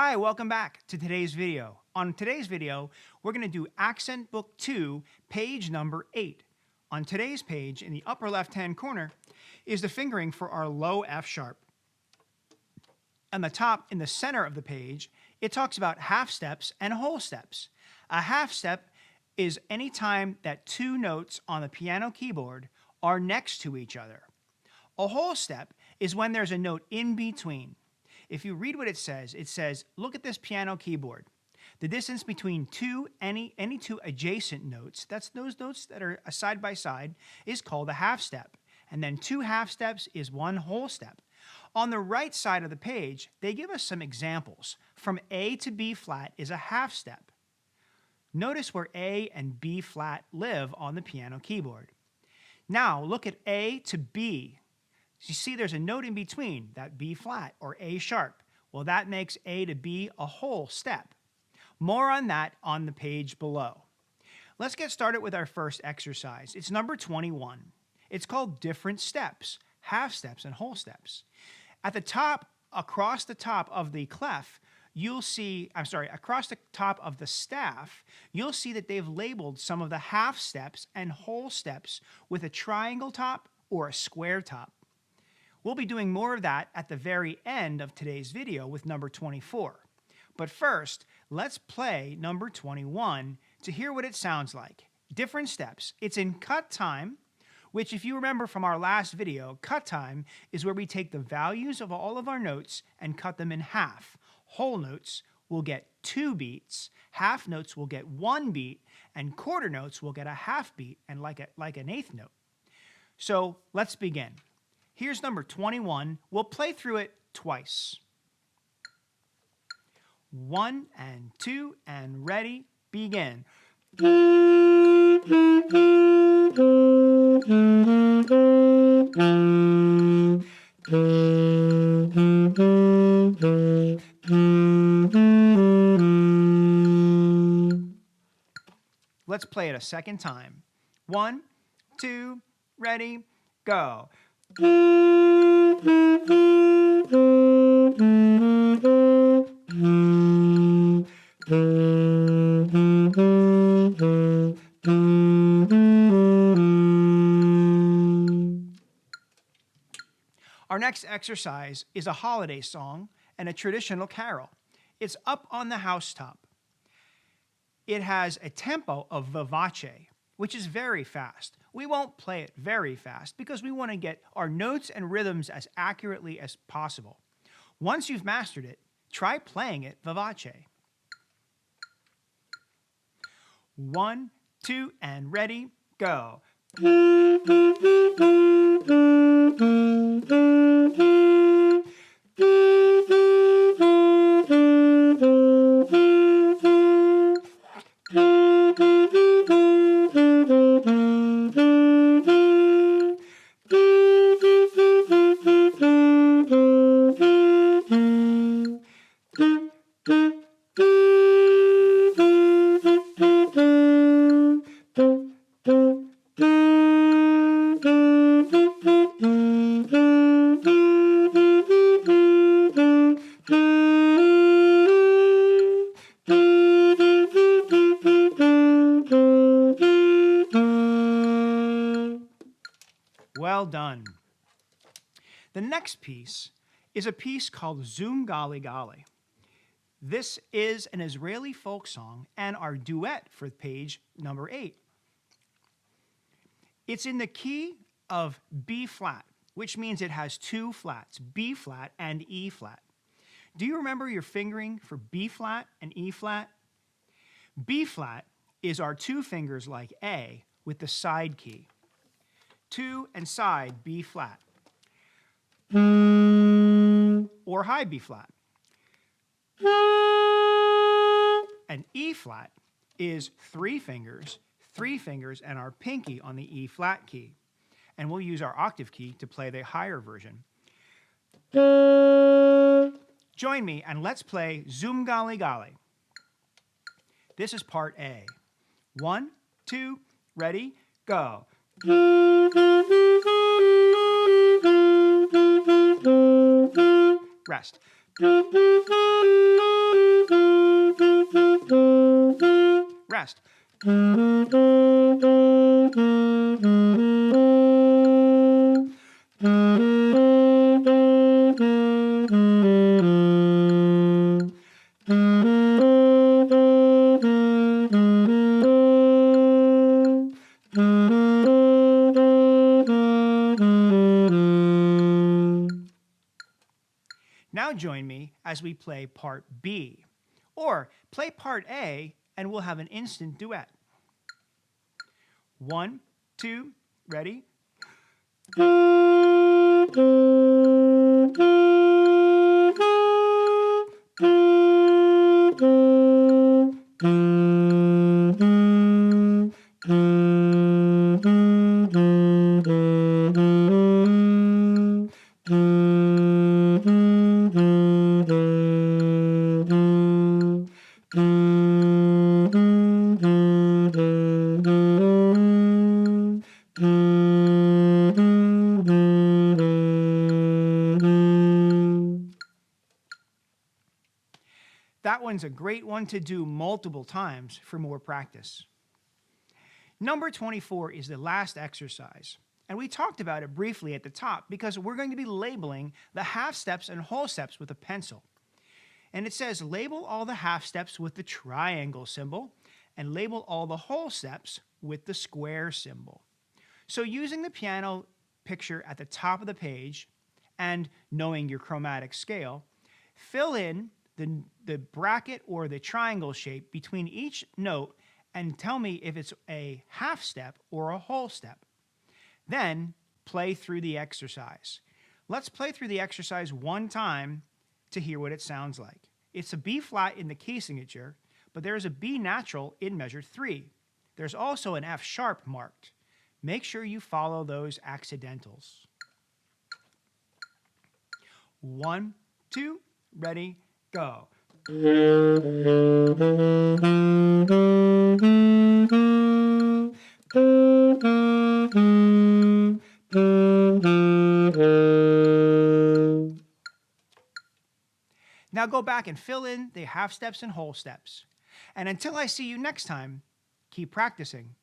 Hi, welcome back to today's video. On today's video, we're going to do Accent Book 2, page number 8. On today's page, in the upper left-hand corner, is the fingering for our low F sharp. On the top, in the center of the page, it talks about half steps and whole steps. A half step is any time that two notes on the piano keyboard are next to each other. A whole step is when there's a note in between. If you read what it says, look at this piano keyboard. The distance between any two adjacent notes, that's those notes that are side by side, is called a half step. And then two half steps is one whole step. On the right side of the page, they give us some examples. From A to B flat is a half step. Notice where A and B flat live on the piano keyboard. Now look at A to B. You see there's a note in between, that B flat or A sharp. Well, that makes A to B a whole step. More on that on the page below. Let's get started with our first exercise. It's number 21. It's called different steps, half steps and whole steps. At the top, across the top of the clef, across the top of the staff, you'll see that they've labeled some of the half steps and whole steps with a triangle top or a square top. We'll be doing more of that at the very end of today's video with number 24. But first, let's play number 21 to hear what it sounds like. Different steps. It's in cut time, which if you remember from our last video, cut time is where we take the values of all of our notes and cut them in half. Whole notes will get 2 beats, half notes will get 1 beat, and quarter notes will get a half beat and like an eighth note. So let's begin. Here's number 21. We'll play through it twice. 1 and 2 and ready, begin. Let's play it a second time. 1, 2, ready, go. Our next exercise is a holiday song and a traditional carol. It's up on the housetop. It has a tempo of vivace, which is very fast. We won't play it very fast because we want to get our notes and rhythms as accurately as possible. Once you've mastered it, try playing it vivace. 1, 2, and ready, go. Well done. The next piece is a piece called Zoom Golly Golly. This is an Israeli folk song and our duet for page number 8. It's in the key of B flat, which means it has 2 flats, B flat and E flat. Do you remember your fingering for B flat and E flat? B flat is our 2 fingers like A with the side key. 2 and side B flat. Or high B flat. And E flat is 3 fingers and our pinky on the E flat key. And we'll use our octave key to play the higher version. Join me and let's play Zoom Golly Golly. This is part A. 1, 2, ready, go. Rest. rest. Now join me as we play part B. Or play part A and we'll have an instant duet. 1, 2, ready? That one's a great one to do multiple times for more practice. Number 24 is the last exercise. And we talked about it briefly at the top because we're going to be labeling the half steps and whole steps with a pencil. And it says label all the half steps with the triangle symbol and label all the whole steps with the square symbol. So using the piano picture at the top of the page and knowing your chromatic scale, fill in the bracket or the triangle shape between each note and tell me if it's a half step or a whole step. Then play through the exercise. Let's play through the exercise one time to hear what it sounds like. It's a B flat in the key signature, but there is a B natural in measure 3. There's also an F sharp marked. Make sure you follow those accidentals. 1, 2, ready, go. Now go back and fill in the half steps and whole steps. And until I see you next time, keep practicing.